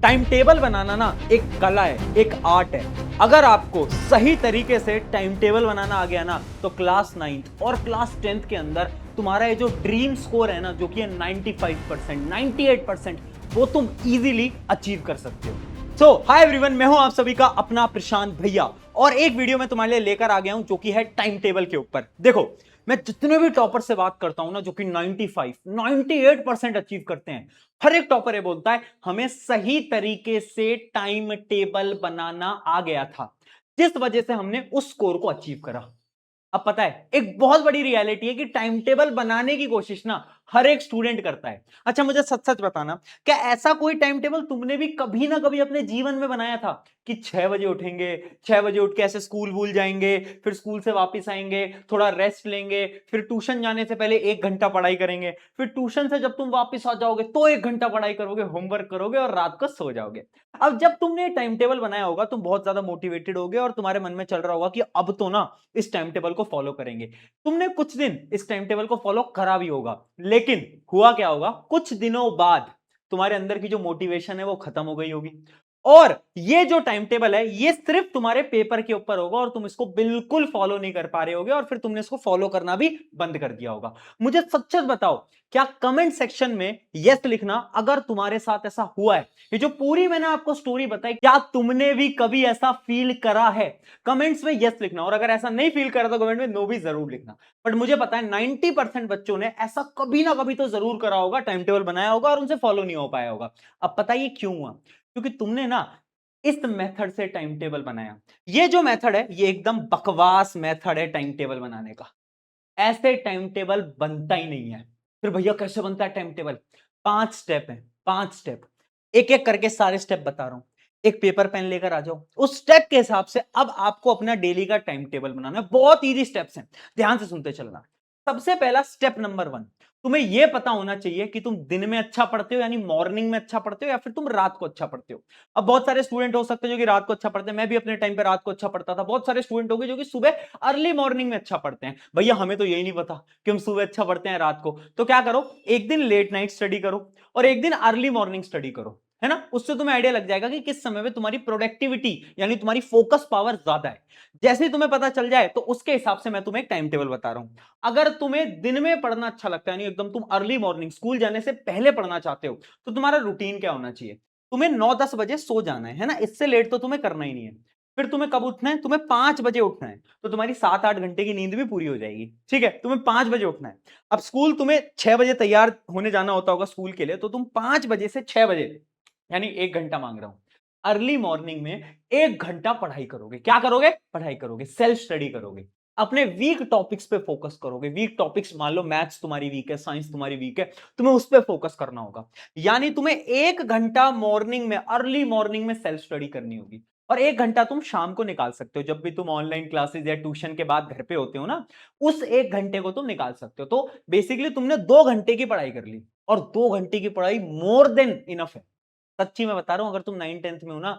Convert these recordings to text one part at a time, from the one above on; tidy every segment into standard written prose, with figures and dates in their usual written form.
Time table बनाना ना एक कला है, एक आर्ट है। अगर आपको सही तरीके से टाइम टेबल बनाना आ गया ना तो क्लास 9th और क्लास 10th के अंदर तुम्हारा ये जो ड्रीम स्कोर है ना, जो कि है 95%, 98%, वो तुम इजीली अचीव कर सकते हो। सो हाय एवरीवन, मैं हूं आप सभी का अपना प्रशांत भैया और एक वीडियो मैं तुम्हारे लिए लेकर आ गया हूं जो कि है टाइम टेबल के ऊपर। देखो, मैं जितने भी टॉपर से बात करता हूं ना, जो कि 95, 98% अचीव करते हैं, हर एक टॉपर ये बोलता है हमें सही तरीके से टाइम टेबल बनाना आ गया था, जिस वजह से हमने उस स्कोर को अचीव करा। अब पता है, एक बहुत बड़ी रियलिटी है कि टाइम टेबल बनाने की कोशिश ना हर एक स्टूडेंट करता है। अच्छा, मुझे सच सच बताना, क्या ऐसा कोई टाइम टेबल तुमने भी कभी ना कभी अपने जीवन में बनाया था कि 6 बजे उठेंगे, 6 बजे उठ के ऐसे स्कूल वूल जाएंगे, फिर स्कूल से वापस आएंगे, थोड़ा रेस्ट लेंगे, फिर ट्यूशन जाने से पहले 1 घंटा पढ़ाई करेंगे, फिर ट्यूशन से जब तुम वापस आ जाओगे तो 1 घंटा पढ़ाई करोगे, होमवर्क करोगे और रात को सो जाओगे। अब जब तुमने टाइम टेबल बनाया होगा, तुम बहुत ज्यादा मोटिवेटेड होगे और तुम्हारे मन में चल रहा होगा कि अब तो ना इस टाइम टेबल को फॉलो करेंगे। तुमने कुछ दिन इस टाइम टेबल को फॉलो करा भी होगा, लेकिन हुआ क्या होगा, कुछ दिनों बाद तुम्हारे अंदर की जो मोटिवेशन है वो खत्म हो गई होगी और ये जो टाइम टेबल है ये सिर्फ तुम्हारे पेपर के ऊपर होगा और तुम इसको बिल्कुल फॉलो नहीं कर पा रहे होगे और फिर तुमने इसको फॉलो करना भी बंद कर दिया होगा। मुझे सच सच बताओ, क्या कमेंट सेक्शन में यस लिखना अगर तुम्हारे साथ ऐसा हुआ है। ये जो पूरी मैंने आपको स्टोरी बताई, क्या तुमने भी कभी ऐसा फील करा है? कमेंट्स में यस लिखना, और अगर ऐसा नहीं फील करा तो कमेंट में नो भी जरूर लिखना। बट मुझे पता है 90% बच्चों ने ऐसा कभी ना कभी तो जरूर करा होगा, टाइम टेबल बनाया होगा और उनसे फॉलो नहीं हो पाया होगा। अब पता है ये क्यों हुआ? क्योंकि तुमने ना इस मेथड से टाइम टेबल बनाया। ये जो मेथड है ये एकदम बकवास मेथड है टाइम टेबल बनाने का। ऐसे टाइम टेबल बनता ही नहीं है। फिर भैया कैसे बनता है टाइम टेबल? 5 स्टेप है, 5 स्टेप। एक एक करके सारे स्टेप बता रहा हूं। एक पेपर पेन लेकर आ जाओ, उस स्टेप के हिसाब से अब आपको अपना डेली का टाइम टेबल बनाना है। बहुत इजी स्टेप्स हैं, ध्यान से सुनते चलना। सबसे पहला स्टेप नंबर 1, तुम्हें यह पता होना चाहिए कि तुम दिन में अच्छा पढ़ते हो, यानी मॉर्निंग में अच्छा पढ़ते हो, या फिर तुम रात को अच्छा पढ़ते हो। अब बहुत सारे स्टूडेंट हो सकते हैं जो कि रात को अच्छा पढ़ते हैं, मैं भी अपने टाइम पे रात को अच्छा पढ़ता था। बहुत सारे स्टूडेंट हो गए जो कि सुबह अर्ली मॉर्निंग में अच्छा पढ़ते हैं। भैया हमें तो यही नहीं पता कि हम सुबह अच्छा पढ़ते हैं रात को, तो क्या करो, एक दिन लेट नाइट स्टडी करो और एक दिन अर्ली मॉर्निंग स्टडी करो, है ना। उससे तुम्हें आइडिया लग जाएगा कि किस समय में तुम्हारी प्रोडक्टिविटी यानी तुम्हारी फोकस पावर ज्यादा है। जैसे ही तुम्हें पता चल जाए तो उसके हिसाब से मैं तुम्हें एक टाइम टेबल बता रहा हूं। अगर तुम्हें दिन में पढ़ना अच्छा लगता है, यानी एकदम तुम अर्ली मॉर्निंग स्कूल जाने से पहले पढ़ना चाहते हो, तो तुम्हारा रूटीन क्या होना चाहिए? तुम्हें 9-10 बजे सो जाना है ना, इससे लेट तो तुम्हें करना ही नहीं है। फिर तुम्हें कब उठना है? तुम्हें 5 बजे उठना है, तो तुम्हारी 7-8 घंटे की नींद भी पूरी हो जाएगी। ठीक है, तुम्हें 5 बजे उठना है। अब स्कूल तुम्हें 6 बजे तैयार होने जाना होता होगा स्कूल के लिए, तो तुम 5 बजे से 6 बजे, यानी 1 घंटा मांग रहा हूं, अर्ली मॉर्निंग में 1 घंटा पढ़ाई करोगे। क्या करोगे? पढ़ाई करोगे, सेल्फ स्टडी करोगे, अपने वीक टॉपिक्स पे फोकस करोगे। वीक टॉपिक्स, मान लो मैथ्स तुम्हारी वीक है, साइंस तुम्हारी वीक है, तुम्हें उस पर फोकस करना होगा। यानी तुम्हें 1 घंटा मॉर्निंग में, अर्ली मॉर्निंग में सेल्फ स्टडी करनी होगी और 1 घंटा तुम शाम को निकाल सकते हो, जब भी तुम ऑनलाइन क्लासेस या ट्यूशन के बाद घर पे होते हो ना, उस 1 घंटे को तुम निकाल सकते हो। तो बेसिकली तुमने 2 घंटे की पढ़ाई कर ली और 2 घंटे की पढ़ाई मोर देन इनफ है। सच्ची मैं बता रहा हूं, अगर तुम 9th-10th में हो ना,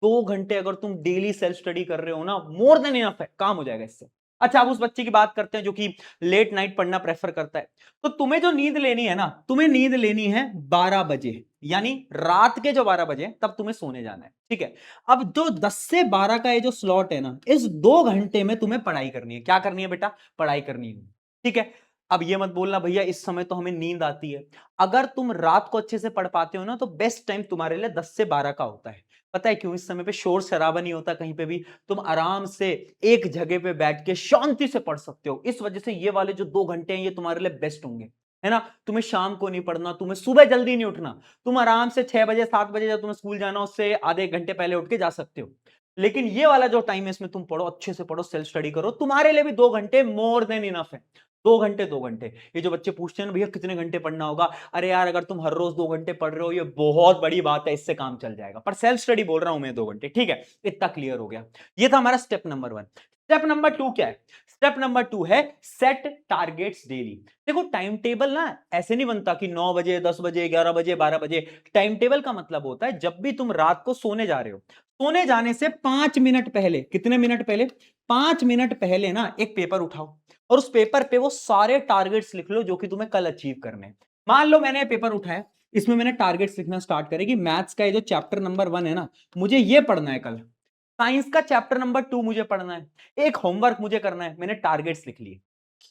2 घंटे अगर तुम डेली सेल्फ स्टडी कर रहे हो ना, मोर देन इनफ है, काम हो जाएगा इससे। अच्छा, अब उस बच्चे की बात करते हैं जो कि लेट नाइट पढ़ना प्रेफर करता है। तो तुम्हें जो नींद लेनी है ना, तुम्हें नींद लेनी है 12 बजे, यानी रात के जो 12 बजे तब तुम्हें सोने जाना है। ठीक है, अब जो 10 से 12 का ये जो स्लॉट है ना, इस 2 घंटे में तुम्हें पढ़ाई करनी है। क्या करनी है बेटा? पढ़ाई करनी है। ठीक है, अब ये मत बोलना भैया इस समय तो हमें नींद आती है। अगर तुम रात को अच्छे से पढ़ पाते हो ना, तो बेस्ट टाइम तुम्हारे लिए 10 से 12 का होता है। पता है क्यों? इस समय पे शोर शराबा नहीं होता कहीं पे भी, तुम आराम से एक जगह पे बैठ के शांति से पढ़ सकते हो। इस वजह से ये वाले जो 2 घंटे हैं ये तुम्हारे लिए बेस्ट होंगे, है ना। तुम्हें शाम को नहीं पढ़ना, तुम्हें सुबह जल्दी नहीं उठना, तुम आराम से 6 बजे 7 बजे जब तुम्हें स्कूल जाना उससे आधे 1 घंटे पहले उठ के जा सकते हो। लेकिन ये वाला जो टाइम है इसमें तुम पढ़ो, अच्छे से पढ़ो, सेल्फ स्टडी करो, तुम्हारे लिए भी 2 घंटे मोर देन इनफ है। 2 घंटे, 2 घंटे। ये जो बच्चे पूछते हैं ना भैया कितने घंटे पढ़ना होगा, अरे यार अगर तुम हर रोज 2 घंटे पढ़ रहे हो ये बहुत बड़ी बात है, इससे काम चल जाएगा। पर सेल्फ स्टडी बोल रहा हूं मैं 2 घंटे। ठीक है, इतना क्लियर हो गया। ये था हमारा स्टेप नंबर 1। स्टेप नंबर 2 क्या है? स्टेप नंबर 2 है सेट टारगेट्स डेली। देखो, टाइम टेबल ना ऐसे नहीं बनता कि 9 बजे, 10 बजे, 11 बजे, 12 बजे। टाइम टेबल का मतलब होता है जब भी तुम रात को सोने जा रहे हो, सोने जाने से 5 मिनट पहले, कितने मिनट पहले? 5 मिनट पहले ना एक पेपर उठाओ और उस पेपर पे वो सारे टारगेट्स लिख लो जो कि तुम्हें कल अचीव करने हैं। मान लो मैंने पेपर उठाया, इसमें मैंने टारगेट्स लिखना स्टार्ट करे कि मैथ्स का ये जो चैप्टर नंबर 1 है ना, मुझे ये पढ़ना है कल। साइंस का चैप्टर नंबर 2 मुझे पढ़ना है, एक होमवर्क मुझे करना है, मैंने टारगेट्स लिख लिए।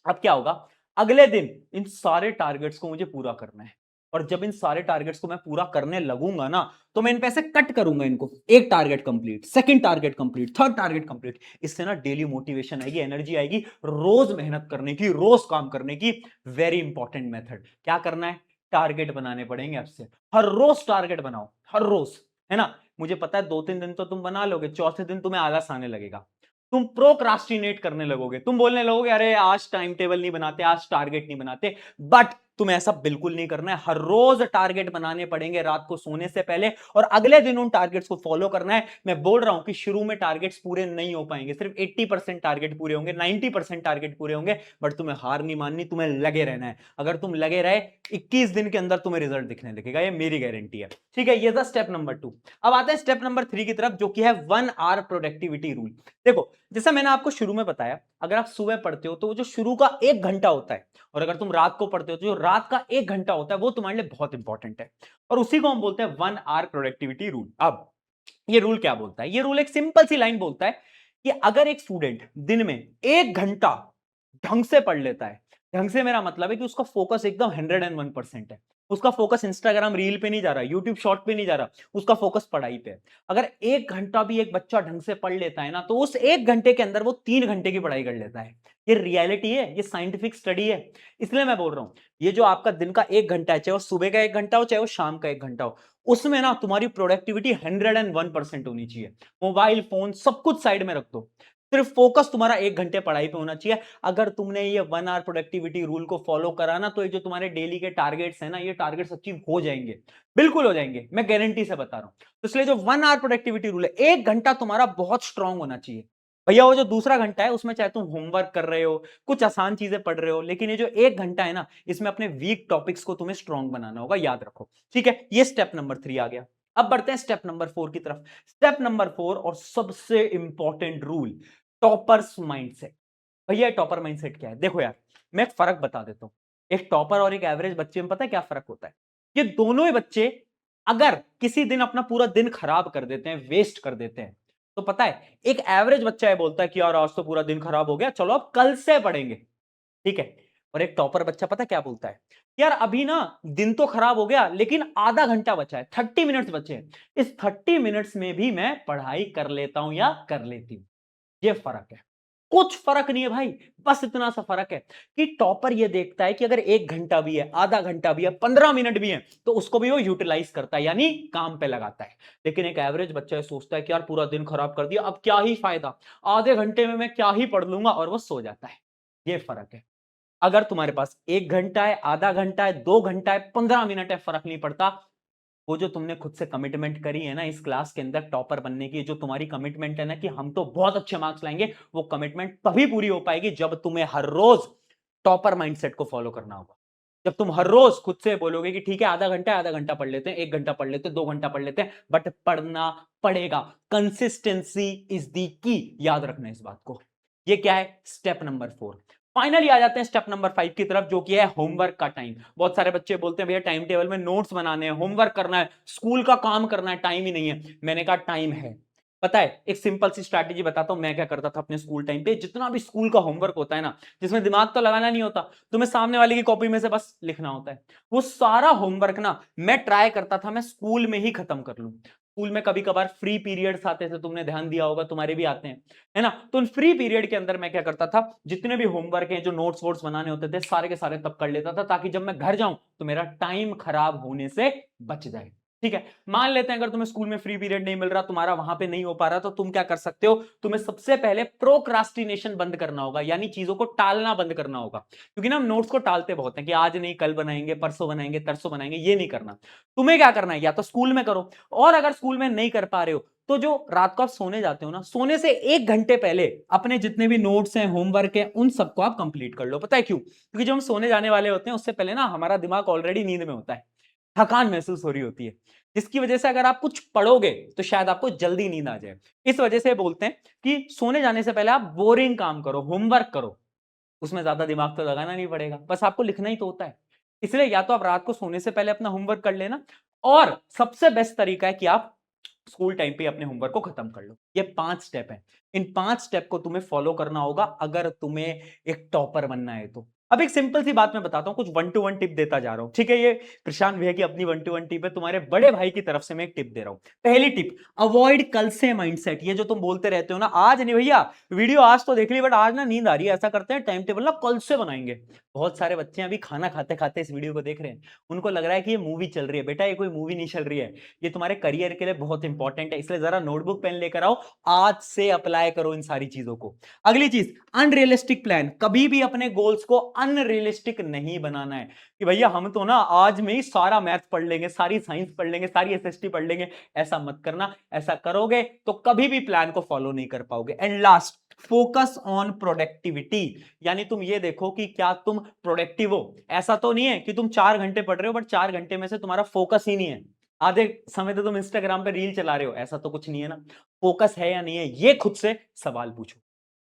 अब क्या होगा, अगले दिन इन सारे टारगेट्स को मुझे पूरा करना है। और जब इन सारे टारगेट्स को मैं पूरा करने लगूंगा ना, तो मैं इन पे ऐसे कट करूंगा इनको, एक target complete, second target complete, third target complete. इससे ना डेली मोटिवेशन आएगी, एनर्जी आएगी, रोज मेहनत करने की, रोज काम करने की। वेरी इंपॉर्टेंट मेथड क्या करना है, टारगेट बनाने पड़ेंगे आपसे। हर रोज टारगेट बनाओ, हर रोज, है ना। मुझे पता है 2-3 दिन तो तुम बना लोगे, चौथे दिन तुम्हें आलस आने लगेगा, तुम प्रोक्रास्टिनेट करने लगोगे, तुम बोलने लगोगे अरे आज टाइम टेबल नहीं बनाते, आज टारगेट नहीं बनाते। बट तुम्हें ऐसा बिल्कुल नहीं करना है, हर रोज टारगेट बनाने पड़ेंगे रात को सोने से पहले, और अगले दिन उन टारगेट्स को फॉलो करना है। मैं बोल रहा हूं कि शुरू में टारगेट्स पूरे नहीं हो पाएंगे, सिर्फ 80% टारगेट पूरे होंगे, 90% टारगेट पूरे होंगे। बट तुम्हें हार नहीं माननी, तुम्हें लगे रहना है। अगर तुम लगे रहे, 21 दिन के अंदर तुम्हें रिजल्ट दिखने लगेगा, ये मेरी गारंटी है। ठीक है, ये था स्टेप नंबर 2। अब आते हैं स्टेप नंबर 3 की तरफ, जो कि है 1 आवर प्रोडक्टिविटी रूल। देखो, जैसा मैंने आपको शुरू में बताया, अगर आप सुबह पढ़ते हो तो वो जो शुरू का 1 घंटा होता है, और अगर तुम रात को पढ़ते हो तो जो रात का 1 घंटा होता है, वो तुम्हारे लिए बहुत इंपॉर्टेंट है। और उसी को हम बोलते हैं 1 आवर प्रोडक्टिविटी रूल। अब ये रूल क्या बोलता है, ये रूल एक सिंपल सी लाइन बोलता है कि अगर एक स्टूडेंट दिन में 1 घंटा ढंग से पढ़ लेता है, ढंग से मेरा मतलब है कि उसका फोकस एकदम 101% है, उसका फोकस इंस्टाग्राम रील पे नहीं जा रहा, यूट्यूब शॉर्ट पे नहीं जा रहा, उसका फोकस पढ़ाई पे है। अगर 1 घंटा भी एक बच्चा ढंग से पढ़ लेता है ना, तो उस 1 घंटे के अंदर वो 3 घंटे की पढ़ाई कर लेता है। ये रियलिटी है, ये साइंटिफिक स्टडी है। इसलिए मैं बोल रहा हूं, ये जो आपका दिन का 1 घंटा है, चाहे वो सुबह का 1 घंटा हो, चाहे वो शाम का 1 घंटा हो, उसमें ना तुम्हारी प्रोडक्टिविटी 101% होनी चाहिए। मोबाइल फोन सब कुछ साइड में रख दो, सिर्फ फोकस तुम्हारा 1 घंटे पढ़ाई पे होना चाहिए। अगर तुमने ये 1 आवर प्रोडक्टिविटी रूल को फॉलो करा ना, तो ये जो तुम्हारे डेली के टारगेट्स है ना, ये टारगेट्स अचीव हो जाएंगे, बिल्कुल हो जाएंगे, मैं गारंटी से बता रहा हूं। तो इसलिए जो 1 आवर प्रोडक्टिविटी रूल है, 1 घंटा तुम्हारा बहुत स्ट्रांग होना चाहिए। भैया वो जो दूसरा घंटा है, उसमें चाहे तुम होमवर्क कर रहे हो, कुछ आसान चीजें पढ़ रहे हो, लेकिन ये जो 1 घंटा है ना, इसमें अपने वीक टॉपिक्स को तुम्हें स्ट्रांग बनाना होगा, याद रखो। ठीक है, ये स्टेप नंबर 3 आ गया। अब बढ़ते हैं स्टेप नंबर 4 की तरफ। स्टेप नंबर 4 और सबसे इंपॉर्टेंट रूल, टॉपर्स माइंडसेट। भैया टॉपर माइंडसेट क्या है, देखो यार, मैं एक फर्क बता देता हूं। एक टॉपर और एक एवरेज बच्चे में पता है क्या फर्क होता है। ये दोनों ही बच्चे अगर किसी दिन अपना पूरा दिन खराब कर देते हैं, वेस्ट कर देते हैं, तो पता है एक एवरेज बच्चा है बोलता है कि यार आज तो पूरा दिन खराब हो गया, चलो अब कल से पढ़ेंगे। ठीक है। और एक टॉपर बच्चा पता क्या बोलता है, यार अभी ना दिन तो खराब हो गया, लेकिन आधा घंटा बचा है, 30 मिनट्स बचे हैं, इस 30 मिनट्स में भी मैं पढ़ाई कर लेता हूं या कर लेती हूं। ये फर्क है, कुछ फर्क नहीं है भाई, बस इतना सा फर्क है कि टॉपर ये देखता है कि अगर 1 घंटा भी है, आधा घंटा भी है, 15 मिनट भी है, तो उसको भी वो यूटिलाइज करता है, यानी काम पे लगाता है। लेकिन एक एवरेज बच्चा सोचता है कि यार पूरा दिन खराब कर दिया, अब क्या ही फायदा, आधे घंटे में मैं क्या ही पढ़ लूंगा, और वो सो जाता है। ये फर्क है। अगर तुम्हारे पास 1 घंटा है, आधा घंटा है, 2 घंटा है, 15 मिनट है, फर्क नहीं पड़ता। वो जो तुमने खुद से कमिटमेंट करी है ना इस क्लास के अंदर टॉपर बनने की, जो तुम्हारी कमिटमेंट है ना कि हम तो बहुत अच्छे मार्क्स लाएंगे, वो कमिटमेंट तभी पूरी हो पाएगी जब तुम्हें हर रोज टॉपर माइंडसेट को फॉलो करना होगा। जब तुम हर रोज खुद से बोलोगे कि ठीक है आधा घंटा पढ़ लेते हैं, 1 घंटा पढ़ लेते हैं, 2 घंटा पढ़ लेते हैं, बट पढ़ना पड़ेगा। कंसिस्टेंसी इज दी की, याद रखना इस बात को। ये क्या है, स्टेप नंबर 4। फाइनली आ जाते हैं स्टेप नंबर 5 की तरफ, जो कि है होमवर्क का टाइम। बहुत सारे बच्चे बोलते हैं भैया टाइम टेबल में नोट्स बनाने हैं, होमवर्क करना है, स्कूल का काम करना है, टाइम ही नहीं है। मैंने कहा टाइम है। पता है एक सिंपल सी स्ट्रैटेजी बताता हूं, मैं क्या करता था अपने स्कूल टाइम पे। जितना भी स्कूल का होमवर्क होता है ना, जिसमें दिमाग तो लगाना नहीं होता, तुम्हें सामने वाले की कॉपी में से बस लिखना होता है, वो सारा होमवर्क ना मैं ट्राई करता था मैं स्कूल में ही खत्म कर लूं। स्कूल में कभी कभार फ्री पीरियड्स आते थे, तुमने ध्यान दिया होगा, तुम्हारे भी आते हैं, है ना। तो उन फ्री पीरियड के अंदर मैं क्या करता था, जितने भी होमवर्क हैं, जो नोट्स वोट्स बनाने होते थे, सारे के सारे तब कर लेता था, ताकि जब मैं घर जाऊं तो मेरा टाइम खराब होने से बच जाए। ठीक है, मान लेते हैं अगर तुम्हें स्कूल में फ्री पीरियड नहीं मिल रहा, तुम्हारा वहां पे नहीं हो पा रहा, तो तुम क्या कर सकते हो, तुम्हें सबसे पहले प्रोक्रास्टिनेशन बंद करना होगा, यानी चीजों को टालना बंद करना होगा। क्योंकि ना हम नोट्स को टालते बहुत हैं कि आज नहीं कल बनाएंगे, परसों बनाएंगे, तरसों बनाएंगे, ये नहीं करना। तुम्हें क्या करना है, या तो स्कूल में करो, और अगर स्कूल में नहीं कर पा रहे हो तो जो रात को आप सोने जाते हो ना, सोने से 1 घंटे पहले अपने जितने भी नोट्स हैं, होमवर्क है, उन सबको आप कंप्लीट कर लो। पता है क्यों, क्योंकि जब हम सोने जाने वाले होते हैं उससे पहले ना हमारा दिमाग ऑलरेडी नींद में होता है, थकान महसूस हो रही होती है, जिसकी वजह से अगर आप कुछ पढ़ोगे तो शायद आपको जल्दी नींद आ जाए। इस वजह से बोलते हैं कि सोने जाने से पहले आप बोरिंग काम करो, होमवर्क करो, उसमें ज्यादा दिमाग तो लगाना नहीं पड़ेगा, बस आपको लिखना ही तो होता है। इसलिए या तो आप रात को सोने से पहले अपना होमवर्क कर लेना, और सबसे बेस्ट तरीका है कि आप स्कूल टाइम पे अपने होमवर्क को खत्म कर लो। ये 5 स्टेप हैं। इन 5 स्टेप को तुम्हें फॉलो करना होगा अगर तुम्हें एक टॉपर बनना है तो। अब एक सिंपल सी बात मैं बताता हूं, कुछ 1 टू 1 टिप देता जा रहा हूं, ठीक है? ये प्रशांत भैया की अपनी 1 टू 1 टिप है, तुम्हारे बड़े भाई की तरफ से मैं एक टिप दे रहा हूं। पहली टिप, अवॉइड कल से माइंडसेट। ये जो तुम बोलते रहते हो ना, आज नहीं भैया, वीडियो आज तो देख ली बट आज ना नींद आ रही है, ऐसा करते हैं टाइम टेबल ना कल से बनाएंगे। बहुत सारे बच्चे अभी खाना खाते खाते इस वीडियो को देख रहे हैं, उनको लग रहा है कि ये मूवी चल रही है। बेटा ये कोई मूवी नहीं चल रही है, ये तुम्हारे करियर के लिए बहुत इंपॉर्टेंट है, इसलिए जरा नोटबुक पेन लेकर आओ, आज से अप्लाई करो इन सारी चीजों को। अगली चीज, अनरियलिस्टिक प्लान। कभी भी अपने गोल्स को अनरियलिस्टिक नहीं बनाना है कि भैया हम तो ना आज में ही सारा मैथ पढ़ लेंगे, सारी साइंस पढ़ लेंगे, सारी एसएसटी पढ़ लेंगे। ऐसा मत करना, ऐसा करोगे तो कभी भी प्लान को फॉलो नहीं कर पाओगे। And last, focus on productivity. यानी तुम ये देखो कि क्या तुम प्रोडक्टिव हो। ऐसा तो नहीं है कि तुम 4 घंटे पढ़ रहे हो बट 4 घंटे में से तुम्हारा फोकस ही नहीं है, आधे समय तो तुम इंस्टाग्राम पे रील चला रहे हो। ऐसा तो कुछ नहीं है ना। फोकस है या नहीं है, ये खुद से सवाल पूछो।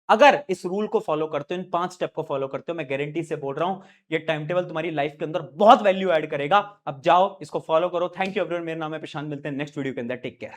अगर इस रूल को फॉलो करते हो, इन 5 स्टेप को फॉलो करते हो, मैं गारंटी से बोल रहा हूं ये टाइम टेबल तुम्हारी लाइफ के अंदर बहुत वैल्यू ऐड करेगा। अब जाओ इसको फॉलो करो। थैंक यू एवरीवन, मेरा नाम है प्रशांत, मिलते हैं नेक्स्ट वीडियो के अंदर। Take care.